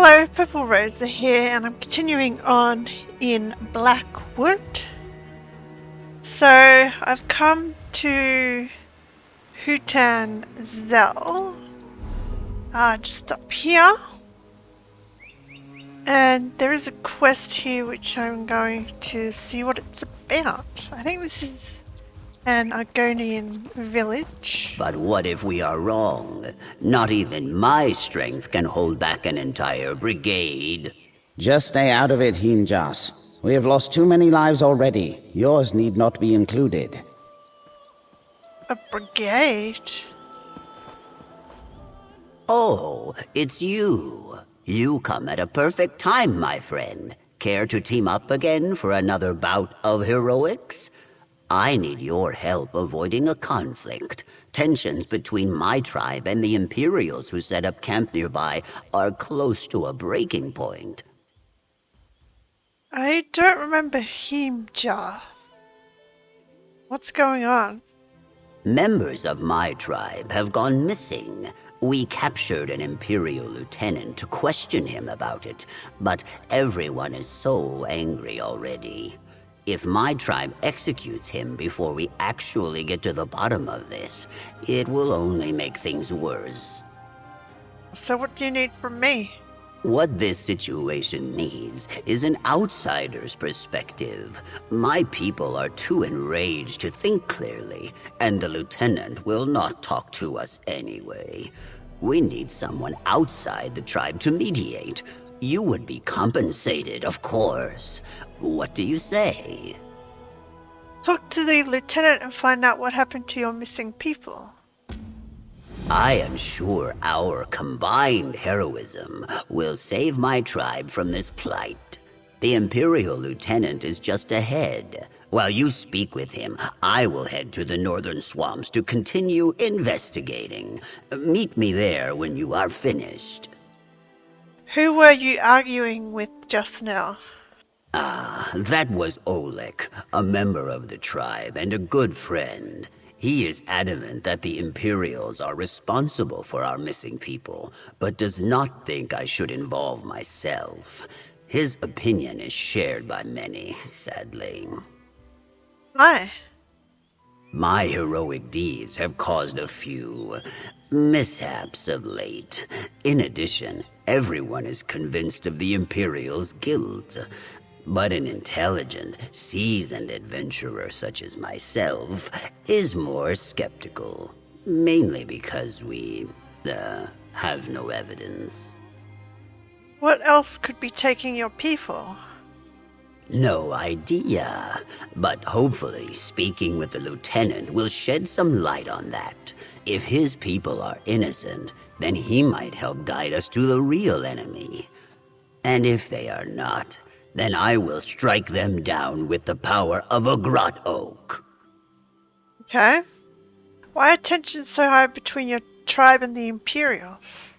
Hello, Purple Rose are here, and I'm continuing on in Blackwood. So, I've come to Hutan-Tzel I, just up here. And there is a quest here which I'm going to see what it's about. I think this is an Argonian village. But what if we are wrong? Not even my strength can hold back an entire brigade. Just stay out of it, Himjas. We have lost too many lives already. Yours need not be included. A brigade? Oh, it's you. You come at a perfect time, my friend. Care to team up again for another bout of heroics? I need your help avoiding a conflict. Tensions between my tribe and the Imperials who set up camp nearby are close to a breaking point. I don't remember Himjas. What's going on? Members of my tribe have gone missing. We captured an Imperial lieutenant to question him about it, but everyone is so angry already. If my tribe executes him before we actually get to the bottom of this, it will only make things worse. So what do you need from me? What this situation needs is an outsider's perspective. My people are too enraged to think clearly, and the lieutenant will not talk to us anyway. We need someone outside the tribe to mediate. You would be compensated, of course. What do you say? Talk to the lieutenant and find out what happened to your missing people. I am sure our combined heroism will save my tribe from this plight. The Imperial lieutenant is just ahead. While you speak with him, I will head to the northern swamps to continue investigating. Meet me there when you are finished. Who were you arguing with just now? That was Oleg, a member of the tribe and a good friend. He is adamant that the Imperials are responsible for our missing people, but does not think I should involve myself. His opinion is shared by many, sadly. Why? My heroic deeds have caused a few mishaps of late. In addition, everyone is convinced of the Imperials' guilt. But an intelligent, seasoned adventurer such as myself is more skeptical. Mainly because we, have no evidence. What else could be taking your people? No idea, but hopefully speaking with the lieutenant will shed some light on that. If his people are innocent, then he might help guide us to the real enemy. And if they are not, then I will strike them down with the power of a grot oak. Okay. Why are tensions so high between your tribe and the Imperials?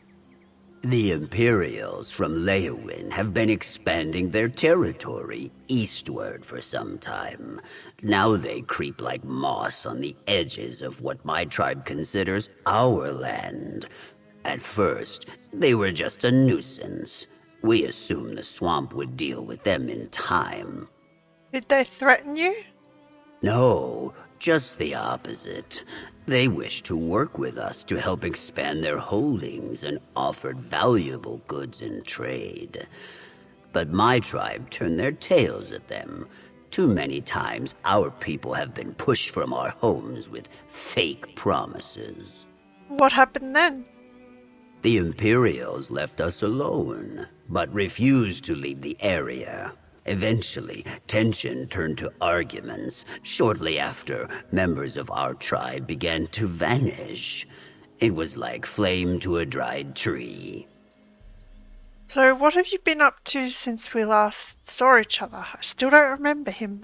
The Imperials from Leowin have been expanding their territory eastward for some time. Now they creep like moss on the edges of what my tribe considers our land. At first, they were just a nuisance. We assumed the swamp would deal with them in time. Did they threaten you? No, just the opposite. They wished to work with us to help expand their holdings and offered valuable goods in trade. But my tribe turned their tails at them. Too many times our people have been pushed from our homes with fake promises. What happened then? The Imperials left us alone, but refused to leave the area. Eventually, tension turned to arguments. Shortly after, members of our tribe began to vanish. It was like flame to a dried tree. So what have you been up to since we last saw each other? I still don't remember him.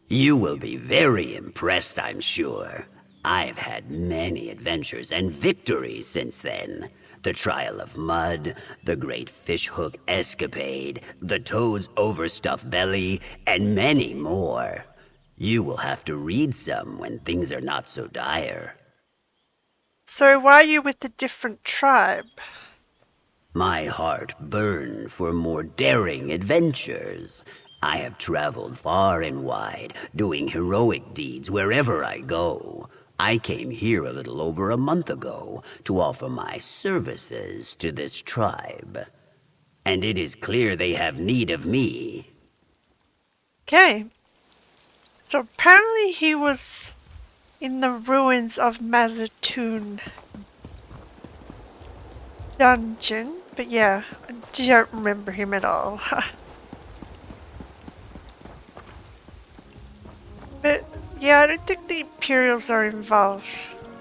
You will be very impressed, I'm sure. I've had many adventures and victories since then. The Trial of Mud, the Great Fishhook Escapade, the Toad's Overstuffed Belly, and many more. You will have to read some when things are not so dire. So why are you with a different tribe? My heart burned for more daring adventures. I have traveled far and wide, doing heroic deeds wherever I go. I came here a little over a month ago to offer my services to this tribe. And it is clear they have need of me. Okay. So apparently he was in the ruins of Mazatoon dungeon. But yeah, I don't remember him at all. But yeah, I don't think the Imperials are involved.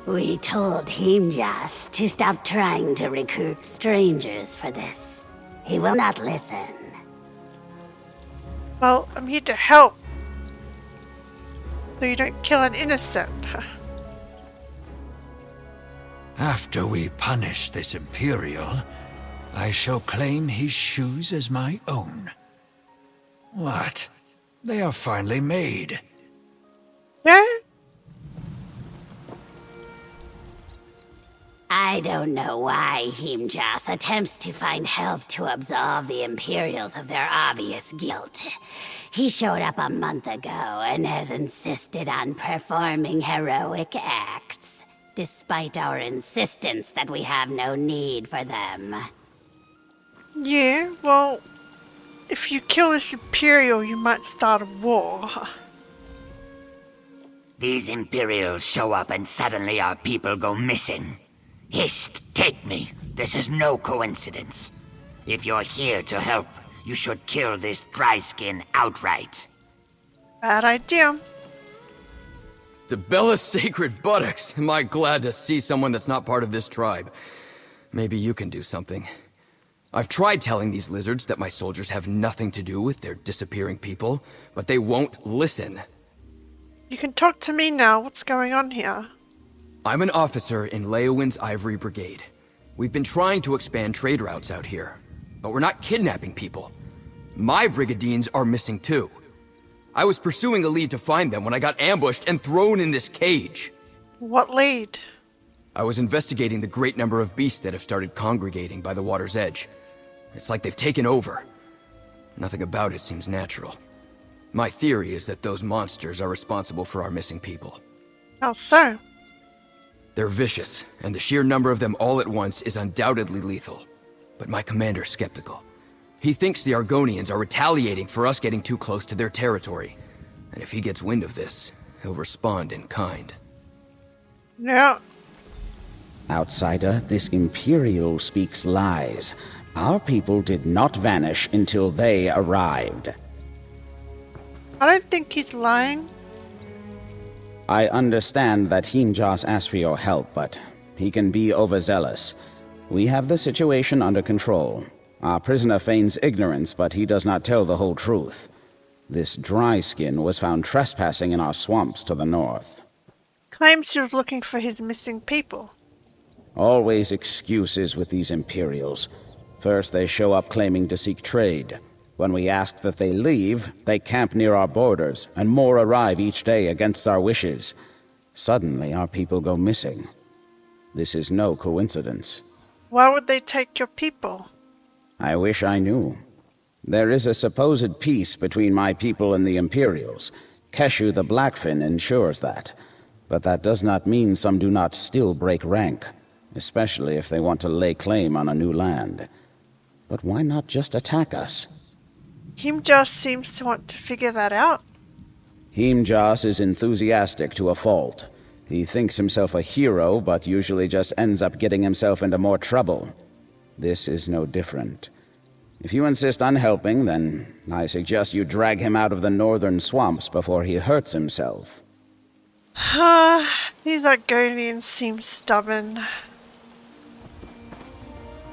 We told Himjas to stop trying to recruit strangers for this. He will not listen. Well, I'm here to help. So you don't kill an innocent. After we punish this Imperial, I shall claim his shoes as my own. What? They are finally made. Yeah? I don't know why Himjas attempts to find help to absolve the Imperials of their obvious guilt. He showed up a month ago and has insisted on performing heroic acts, despite our insistence that we have no need for them. Yeah, well, if you kill this Imperial, you might start a war. These Imperials show up and suddenly our people go missing. Hist, take me. This is no coincidence. If you're here to help, you should kill this dry skin outright. Bad idea. Debella's sacred buttocks. Am I glad to see someone that's not part of this tribe. Maybe you can do something. I've tried telling these lizards that my soldiers have nothing to do with their disappearing people, but they won't listen. You can talk to me now. What's going on here? I'm an officer in Leowin's Ivory Brigade. We've been trying to expand trade routes out here, but we're not kidnapping people. My brigadiers are missing too. I was pursuing a lead to find them when I got ambushed and thrown in this cage. What lead? I was investigating the great number of beasts that have started congregating by the water's edge. It's like they've taken over. Nothing about it seems natural. My theory is that those monsters are responsible for our missing people. How so? They're vicious, and the sheer number of them all at once is undoubtedly lethal. But my commander's skeptical. He thinks the Argonians are retaliating for us getting too close to their territory. And if he gets wind of this, he'll respond in kind. Yeah. Outsider, this Imperial speaks lies. Our people did not vanish until they arrived. I don't think he's lying. I understand that Himjas asked for your help, but he can be overzealous. We have the situation under control. Our prisoner feigns ignorance, but he does not tell the whole truth. This dry skin was found trespassing in our swamps to the north. Claims he was looking for his missing people. Always excuses with these Imperials. First they show up claiming to seek trade. When we ask that they leave, they camp near our borders, and more arrive each day against our wishes. Suddenly our people go missing. This is no coincidence. Why would they take your people? I wish I knew. There is a supposed peace between my people and the Imperials. Keshu the Blackfin ensures that. But that does not mean some do not still break rank, especially if they want to lay claim on a new land. But why not just attack us? Himjas seems to want to figure that out. Himjas is enthusiastic to a fault. He thinks himself a hero, but usually just ends up getting himself into more trouble. This is no different. If you insist on helping, then I suggest you drag him out of the northern swamps before he hurts himself. These Argonians seem stubborn.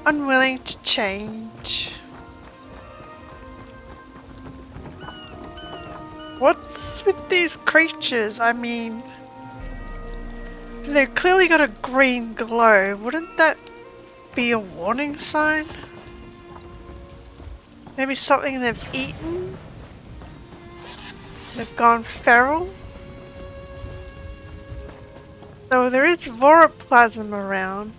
Unwilling to change. What's with these creatures? I mean, they've clearly got a green glow. Wouldn't that be a warning sign? Maybe something they've eaten? They've gone feral? Though there is voroplasm around.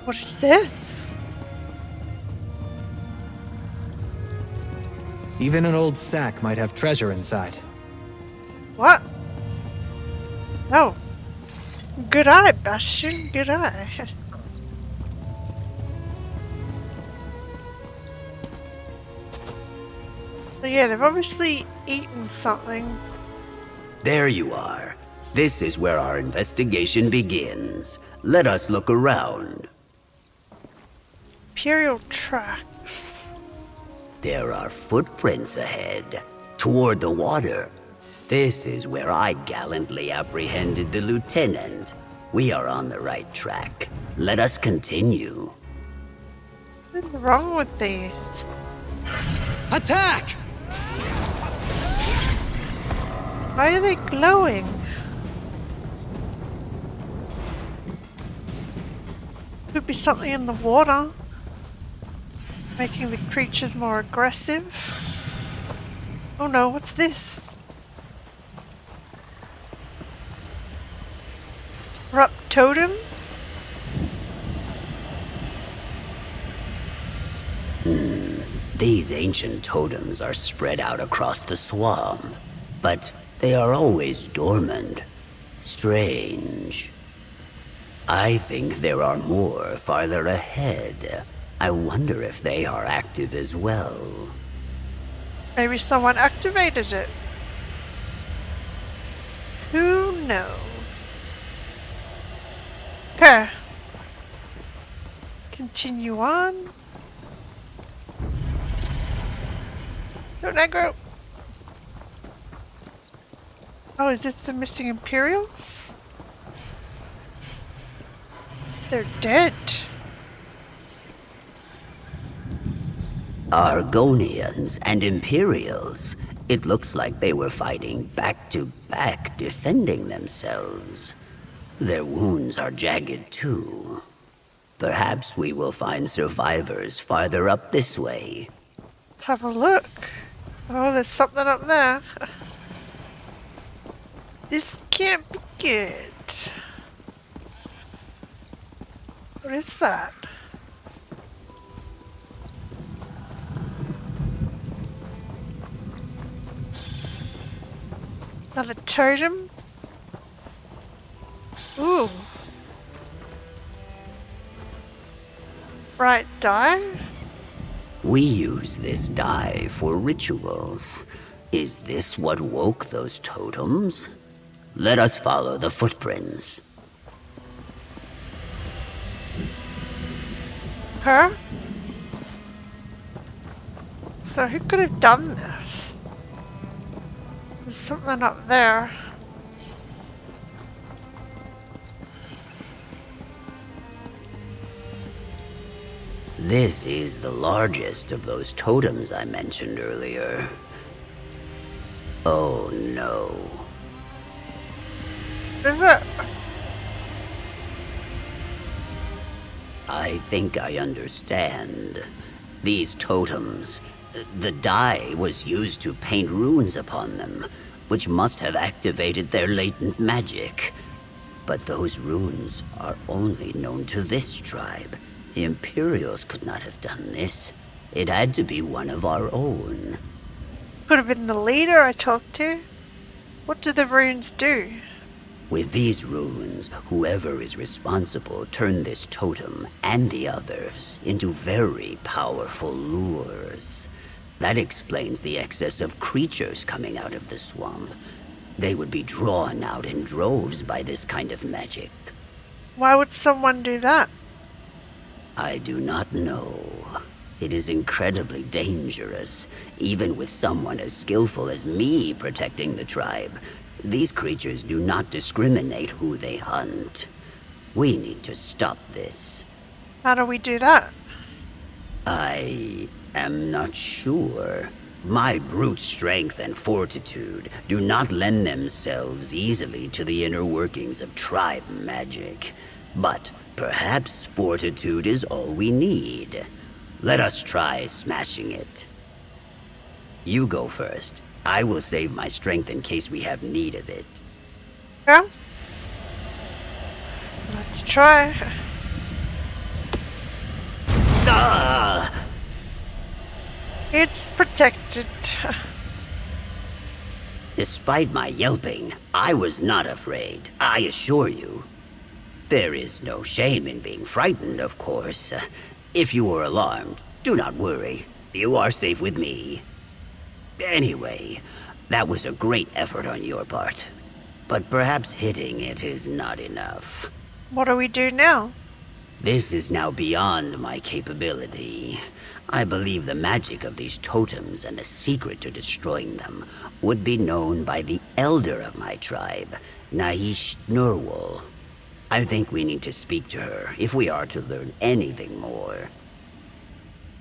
What is this? Even an old sack might have treasure inside. What? Oh. Good eye, Bastion. Good eye. So yeah, they've obviously eaten something. There you are. This is where our investigation begins. Let us look around. Imperial tracks. There are footprints ahead, toward the water. This is where I gallantly apprehended the lieutenant. We are on the right track. Let us continue. What's wrong with these? Attack! Why are they glowing? Could be something in the water, making the creatures more aggressive. Oh no, what's this? Corrupt totem? These ancient totems are spread out across the swamp, but they are always dormant. Strange. I think there are more farther ahead. I wonder if they are active as well. Maybe someone activated it. Who knows? Okay. Continue on. Go Negro. Oh, is this the missing Imperials? They're dead. Argonians and Imperials. It looks like they were fighting back to back, defending themselves. Their wounds are jagged too. Perhaps we will find survivors farther up this way. Let's have a look. Oh, there's something up there. This can't be good. What is that? Another totem? Ooh. Bright dye? We use this dye for rituals. Is this what woke those totems? Let us follow the footprints. Her? So who could have done this? There's something up there. This is the largest of those totems I mentioned earlier. Oh no. Is it? I think I understand. These totems, the dye was used to paint runes upon them, which must have activated their latent magic. But those runes are only known to this tribe. The Imperials could not have done this. It had to be one of our own. Could have been the leader I talked to. What do the runes do? With these runes, whoever is responsible turned this totem and the others into very powerful lures. That explains the excess of creatures coming out of the swamp. They would be drawn out in droves by this kind of magic. Why would someone do that? I do not know. It is incredibly dangerous, even with someone as skillful as me protecting the tribe. These creatures do not discriminate who they hunt. We need to stop this. How do we do that? I am not sure. My brute strength and fortitude do not lend themselves easily to the inner workings of tribe magic. But perhaps fortitude is all we need. Let us try smashing it. You go first. I will save my strength in case we have need of it. Yeah? Let's try. protected. Despite my yelping, I was not afraid, I assure you. There is no shame in being frightened, of course. If you were alarmed, do not worry. You are safe with me. Anyway, that was a great effort on your part. But perhaps hitting it is not enough. What do we do now? This is now beyond my capability. I believe the magic of these totems and the secret to destroying them would be known by the elder of my tribe, Nahish Nurwal. I think we need to speak to her if we are to learn anything more.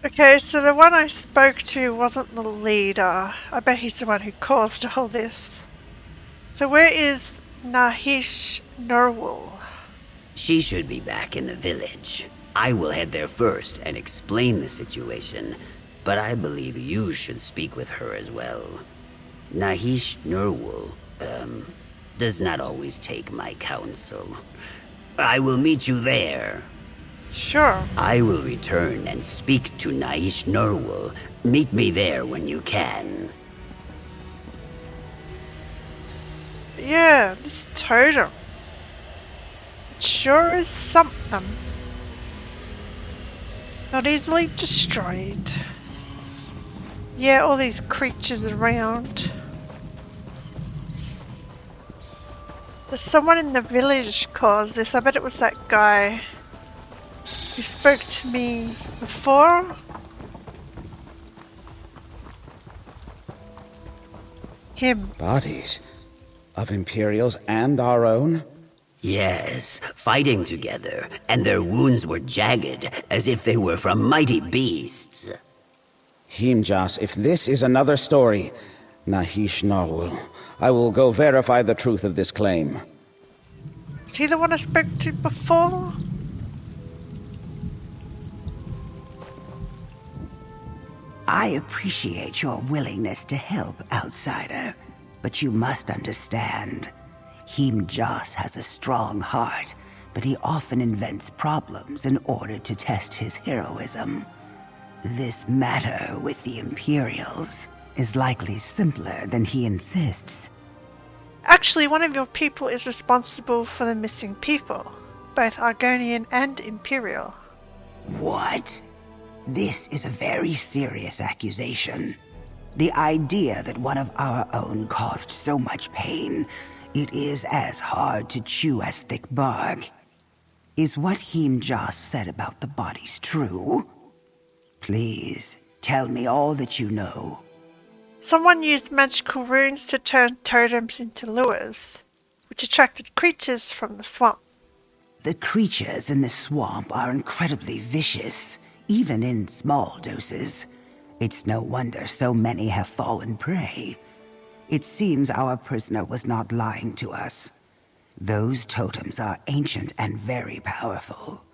Okay, so the one I spoke to wasn't the leader. I bet he's the one who caused all this. So where is Nahish Nurwal? She should be back in the village. I will head there first and explain the situation, but I believe you should speak with her as well. Nahish Nurwal, does not always take my counsel. I will meet you there. Sure. I will return and speak to Nahish Nurwal. Meet me there when you can. Yeah, this totem. It sure is something. Not easily destroyed. Yeah, all these creatures around. There's someone in the village caused this. I bet it was that guy who spoke to me before. Him. Bodies of Imperials and our own? Yes, fighting together, and their wounds were jagged, as if they were from mighty beasts. Himjas, if this is another story, Nahish Narwal, I will go verify the truth of this claim. Is he the one I spoke to before? I appreciate your willingness to help, outsider, but you must understand. Himjas has a strong heart, but he often invents problems in order to test his heroism. This matter with the Imperials is likely simpler than he insists. Actually, one of your people is responsible for the missing people, both Argonian and Imperial. What? This is a very serious accusation. The idea that one of our own caused so much pain, it is as hard to chew as thick bark. Is what Himjas said about the bodies true? Please, tell me all that you know. Someone used magical runes to turn totems into lures, which attracted creatures from the swamp. The creatures in the swamp are incredibly vicious, even in small doses. It's no wonder so many have fallen prey. It seems our prisoner was not lying to us. Those totems are ancient and very powerful.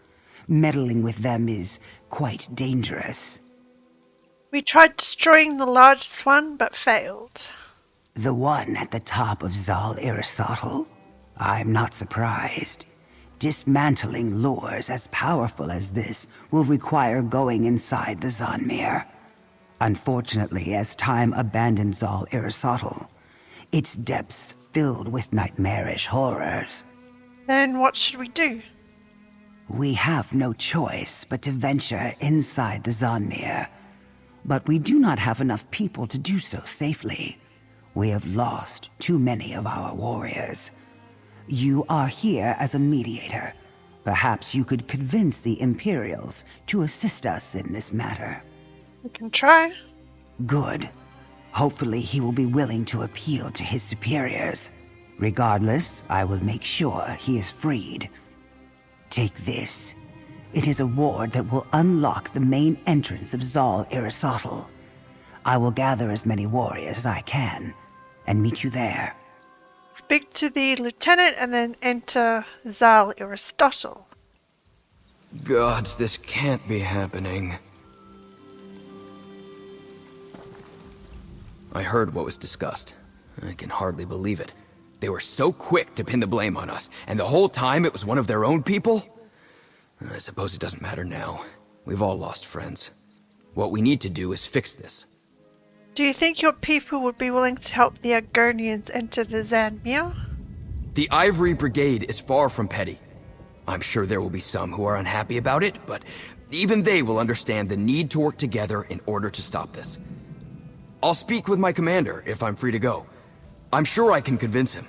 Meddling with them is quite dangerous. We tried destroying the largest one, but failed. The one at the top of Zal Aristotle? I'm not surprised. Dismantling lures as powerful as this will require going inside the Zanmir. Unfortunately, as time abandoned Zal Aristotle, its depths filled with nightmarish horrors. Then what should we do? We have no choice but to venture inside the Zanmir. But we do not have enough people to do so safely. We have lost too many of our warriors. You are here as a mediator. Perhaps you could convince the Imperials to assist us in this matter. We can try. Good. Hopefully he will be willing to appeal to his superiors. Regardless, I will make sure he is freed. Take this. It is a ward that will unlock the main entrance of Zal Aristotle. I will gather as many warriors as I can, and meet you there. Speak to the lieutenant and then enter Zal Aristotle. Gods, this can't be happening. I heard what was discussed. I can hardly believe it. They were so quick to pin the blame on us, and the whole time it was one of their own people? I suppose it doesn't matter now. We've all lost friends. What we need to do is fix this. Do you think your people would be willing to help the Argonians enter the Zanmir? The Ivory Brigade is far from petty. I'm sure there will be some who are unhappy about it, but even they will understand the need to work together in order to stop this. I'll speak with my commander if I'm free to go. I'm sure I can convince him.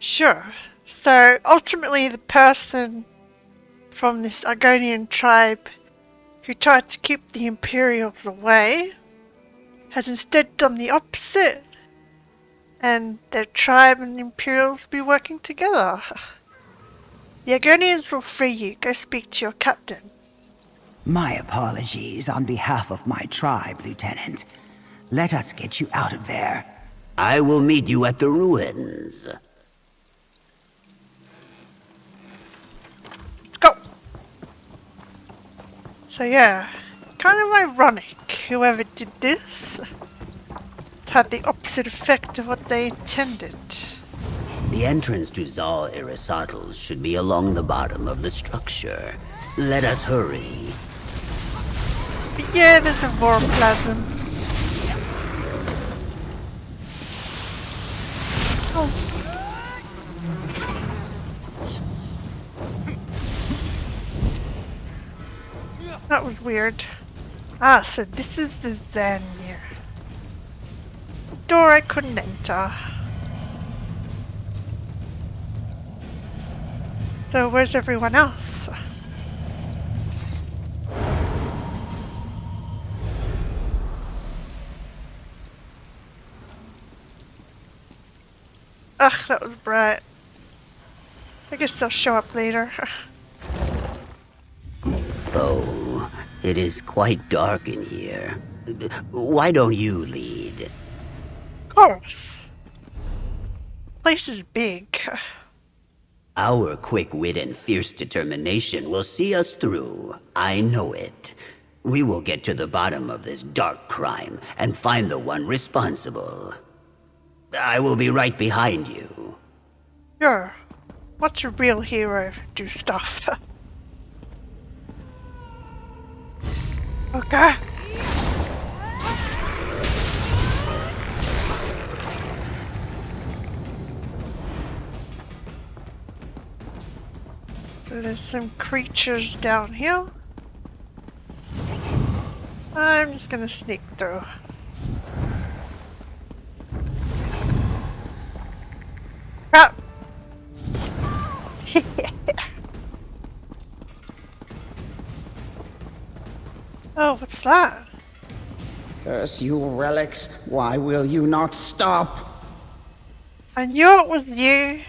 Sure. So, ultimately the person from this Argonian tribe who tried to keep the Imperials away has instead done the opposite, and their tribe and the Imperials will be working together. The Argonians will free you. Go speak to your captain. My apologies on behalf of my tribe, Lieutenant. Let us get you out of there. I will meet you at the ruins. Let's go! So yeah, kind of ironic, whoever did this. It's had the opposite effect of what they intended. The entrance to Zal Aristotle should be along the bottom of the structure. Let us hurry. But yeah, there's a vorplasm. Oh. That was weird. Ah, so this is the Zanmir. Door I couldn't enter. So where's everyone else? Ugh, that was bright. I guess they'll show up later. Oh, it is quite dark in here. Why don't you lead? Of course. Place is big. Our quick wit and fierce determination will see us through. I know it. We will get to the bottom of this dark crime and find the one responsible. I will be right behind you. Sure. Watch a real hero do stuff. Okay. So there's some creatures down here. I'm just gonna sneak through. Crap! Oh, what's that? Curse you, relics. Why will you not stop? I knew it was you.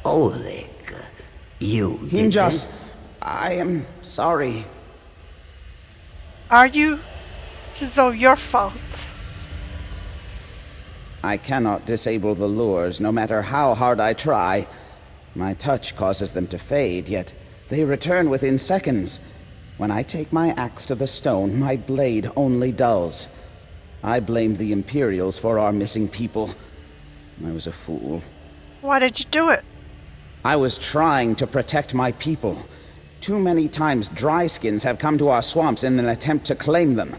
Oleg, you did this? I am sorry. Are you? This is all your fault. I cannot disable the lures, no matter how hard I try. My touch causes them to fade, yet they return within seconds. When I take my axe to the stone, my blade only dulls. I blame the Imperials for our missing people. I was a fool. Why did you do it? I was trying to protect my people. Too many times dryskins have come to our swamps in an attempt to claim them.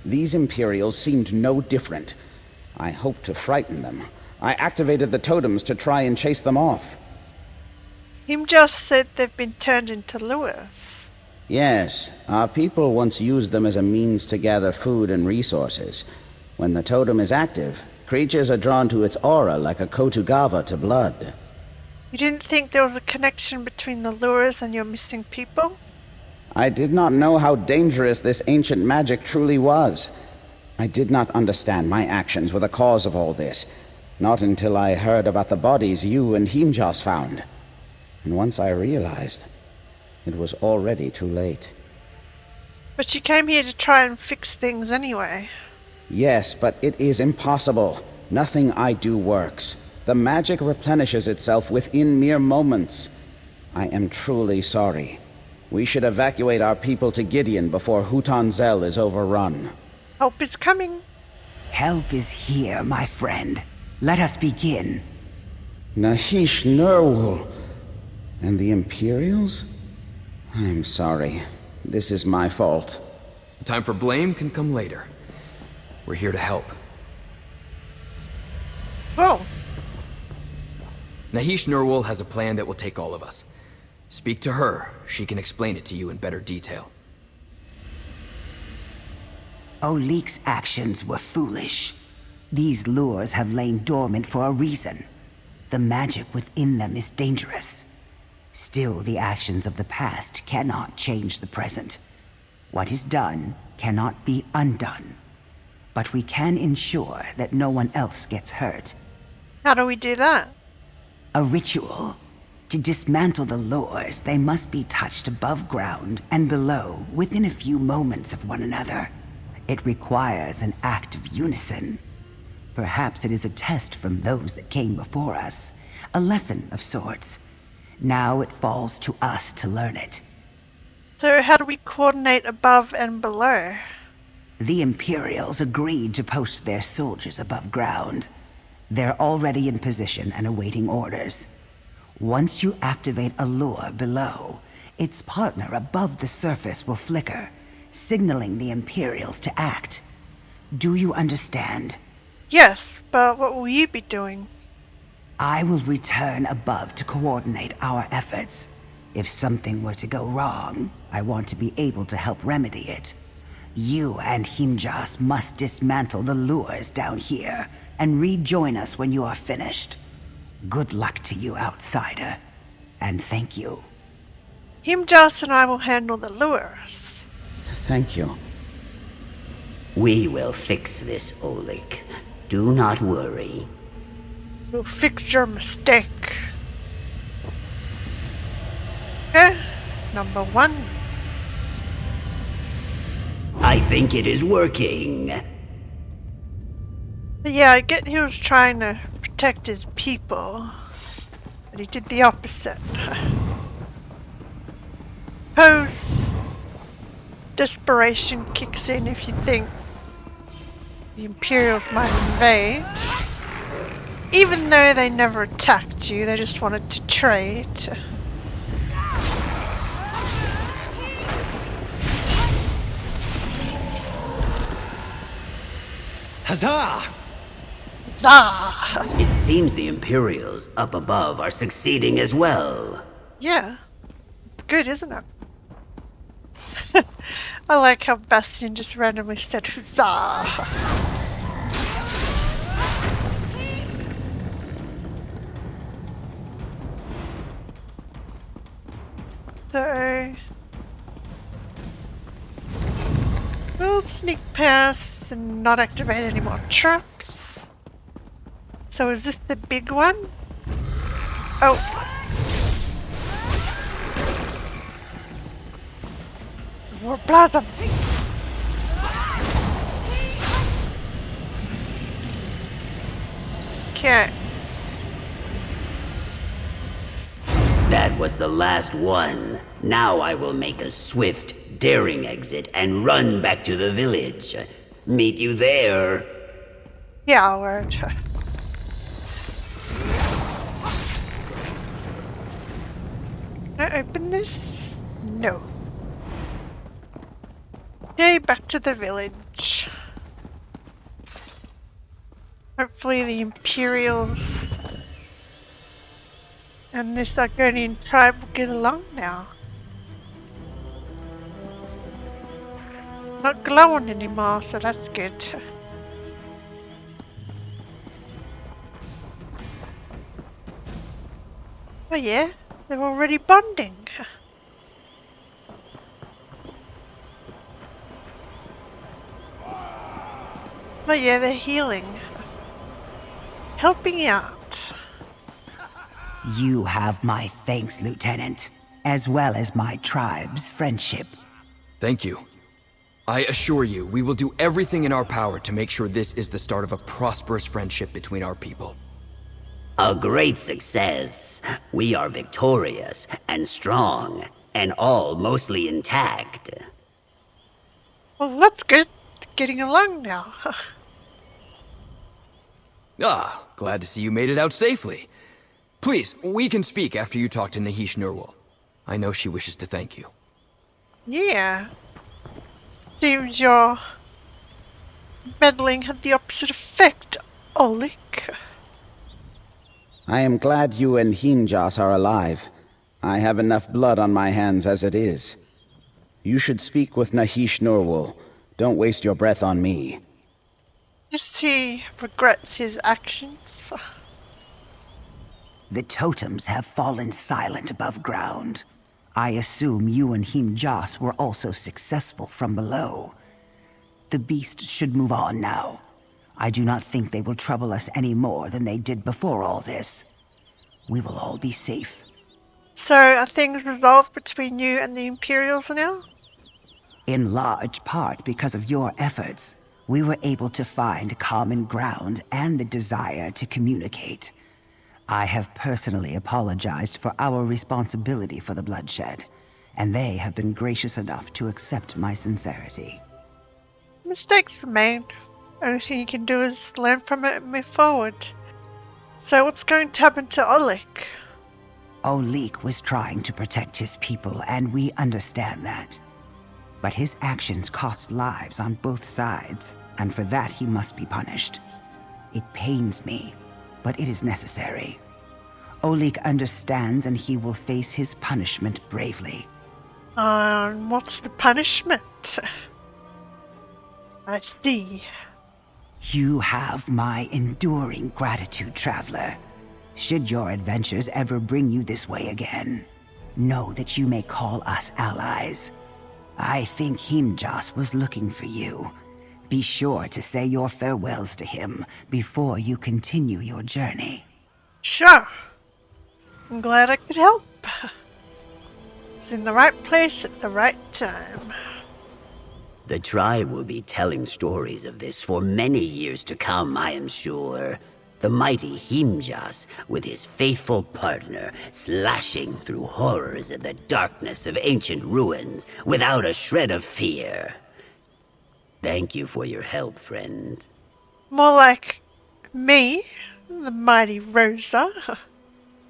These Imperials seemed no different. I hoped to frighten them. I activated the totems to try and chase them off. Him just said they've been turned into lures. Yes, our people once used them as a means to gather food and resources. When the totem is active, creatures are drawn to its aura like a Kotugava to blood. You didn't think there was a connection between the lures and your missing people? I did not know how dangerous this ancient magic truly was. I did not understand my actions were the cause of all this. Not until I heard about the bodies you and Himjas found. And once I realized, it was already too late. But you came here to try and fix things anyway. Yes, but it is impossible. Nothing I do works. The magic replenishes itself within mere moments. I am truly sorry. We should evacuate our people to Gideon before Hutan-Tzel is overrun. Help is coming. Help is here, my friend. Let us begin. Nahish Nurwul. And the Imperials? I'm sorry. This is my fault. The time for blame can come later. We're here to help. Oh, Nahish Nurwal has a plan that will take all of us. Speak to her. She can explain it to you in better detail. Olik's actions were foolish. These lures have lain dormant for a reason. The magic within them is dangerous. Still, the actions of the past cannot change the present. What is done cannot be undone. But we can ensure that no one else gets hurt. how do we do that? A ritual. To dismantle the lures, they must be touched above ground and below within a few moments of one another. It requires an act of unison. Perhaps it is a test from those that came before us, a lesson of sorts. Now it falls to us to learn it. So how do we coordinate above and below? The Imperials agreed to post their soldiers above ground. They're already in position and awaiting orders. Once you activate a lure below, its partner above the surface will flicker, signaling the Imperials to act. Do you understand? Yes, but what will you be doing? I will return above to coordinate our efforts. If something were to go wrong, I want to be able to help remedy it. You and Himjas must dismantle the lures down here and rejoin us when you are finished. Good luck to you, outsider. And thank you. Himjas and I will handle the lures. Thank you. We will fix this, Olik. Do not worry. We'll fix your mistake. Okay, number 1. I think it is working. But yeah, I get he was trying to protect his people, but he did the opposite. Suppose desperation kicks in if you think the Imperials might invade. Even though they never attacked you, they just wanted to trade. Huzzah! Ah! It seems the Imperials up above are succeeding as well. Yeah. Good, isn't it? I like how Bastion just randomly said huzzah. So we'll sneak past and not activate any more traps. So is this the big one? Oh. More blood. Okay. That was the last one. Now I will make a swift, daring exit and run back to the village. Meet you there. Yeah, word. Can I open this? No. Okay, back to the village. Hopefully the Imperials and this Argonian tribe will get along now. Not glowing anymore, so that's good. Oh yeah, they're already bonding. Oh yeah, they're healing. Helping out. You have my thanks, Lieutenant, as well as my tribe's friendship. Thank you. I assure you, we will do everything in our power to make sure this is the start of a prosperous friendship between our people. A great success. We are victorious and strong, and all mostly intact. Well, that's good. Getting along now. Ah, glad to see you made it out safely. Please, we can speak after you talk to Nahish Nurwal. I know she wishes to thank you. Yeah. Seems your meddling had the opposite effect, Olik. I am glad you and Himjas are alive. I have enough blood on my hands as it is. You should speak with Nahish Norwal. Don't waste your breath on me. Yes, he regrets his actions. The totems have fallen silent above ground. I assume you and Himjas were also successful from below. The beasts should move on now. I do not think they will trouble us any more than they did before all this. We will all be safe. So are things resolved between you and the Imperials now? In large part because of your efforts, we were able to find common ground and the desire to communicate. I have personally apologized for our responsibility for the bloodshed, and they have been gracious enough to accept my sincerity. Mistakes are made. Only thing you can do is learn from it and move forward. So what's going to happen to Oleg? Oleg was trying to protect his people, and we understand that. But his actions cost lives on both sides, and for that he must be punished. It pains me, but it is necessary. Oleg understands, and he will face his punishment bravely. What's the punishment? I see. You have my enduring gratitude, traveler. Should your adventures ever bring you this way again, know that you may call us allies. I think Himjas was looking for you. Be sure to say your farewells to him before you continue your journey. Sure. I'm glad I could help. It's in the right place at the right time. The tribe will be telling stories of this for many years to come, I am sure. The mighty Himjas, with his faithful partner, slashing through horrors in the darkness of ancient ruins without a shred of fear. Thank you for your help, friend. More like me, the mighty Rosa,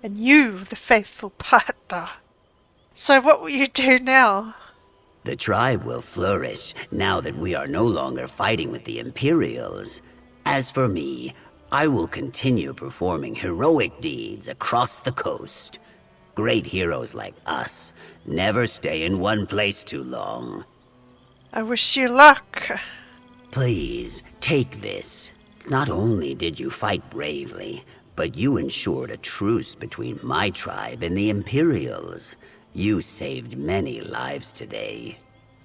and you, the faithful partner. So what will you do now? The tribe will flourish now that we are no longer fighting with the Imperials. As for me, I will continue performing heroic deeds across the coast. Great heroes like us never stay in one place too long. I wish you luck. Please, take this. Not only did you fight bravely, but you ensured a truce between my tribe and the Imperials. You saved many lives today.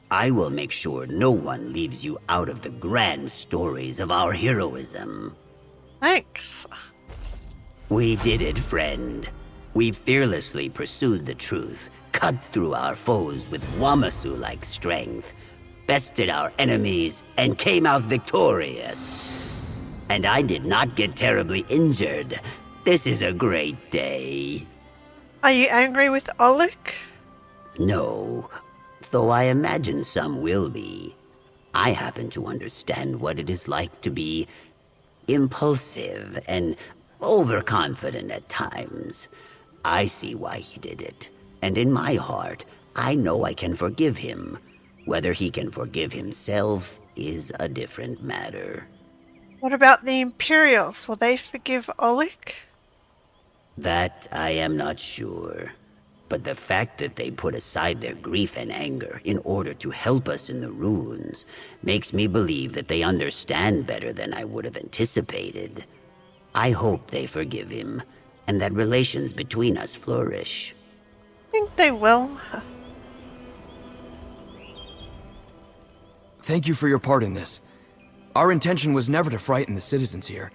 I will make sure no one leaves you out of the grand stories of our heroism. Thanks. We did it, friend. We fearlessly pursued the truth, cut through our foes with Wamasu-like strength, bested our enemies, and came out victorious. And I did not get terribly injured. This is a great day. Are you angry with Oleg? No, though I imagine some will be. I happen to understand what it is like to be impulsive and overconfident at times. I see why he did it, and in my heart, I know I can forgive him. Whether he can forgive himself is a different matter. What about the Imperials? Will they forgive Oleg? That I am not sure. But the fact that they put aside their grief and anger in order to help us in the ruins makes me believe that they understand better than I would have anticipated. I hope they forgive him, and that relations between us flourish. I think they will. Thank you for your part in this. Our intention was never to frighten the citizens here,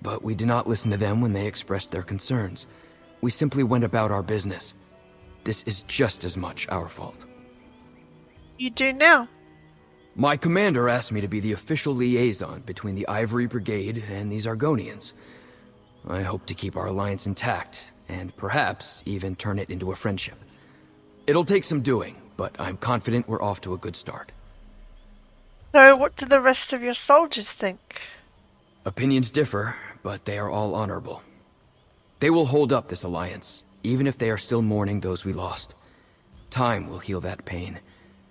but we did not listen to them when they expressed their concerns. We simply went about our business. This is just as much our fault. You do now. My commander asked me to be the official liaison between the Ivory Brigade and these Argonians. I hope to keep our alliance intact, and perhaps even turn it into a friendship. It'll take some doing, but I'm confident we're off to a good start. So what do the rest of your soldiers think? Opinions differ, but they are all honorable. They will hold up this alliance, even if they are still mourning those we lost. Time will heal that pain,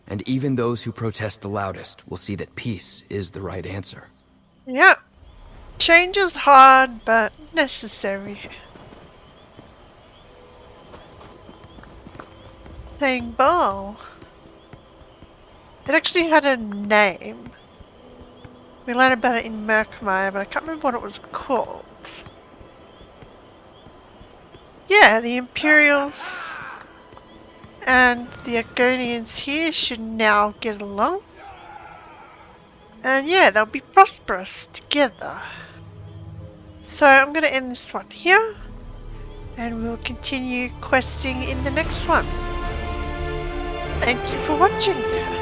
and even those who protest the loudest will see that peace is the right answer. Yep. Change is hard, but necessary. Playing ball. It actually had a name. We learned about it in Murky, but I can't remember what it was called. Yeah, the Imperials and the Argonians here should now get along. And yeah, they'll be prosperous together. So I'm going to end this one here. And we'll continue questing in the next one. Thank you for watching.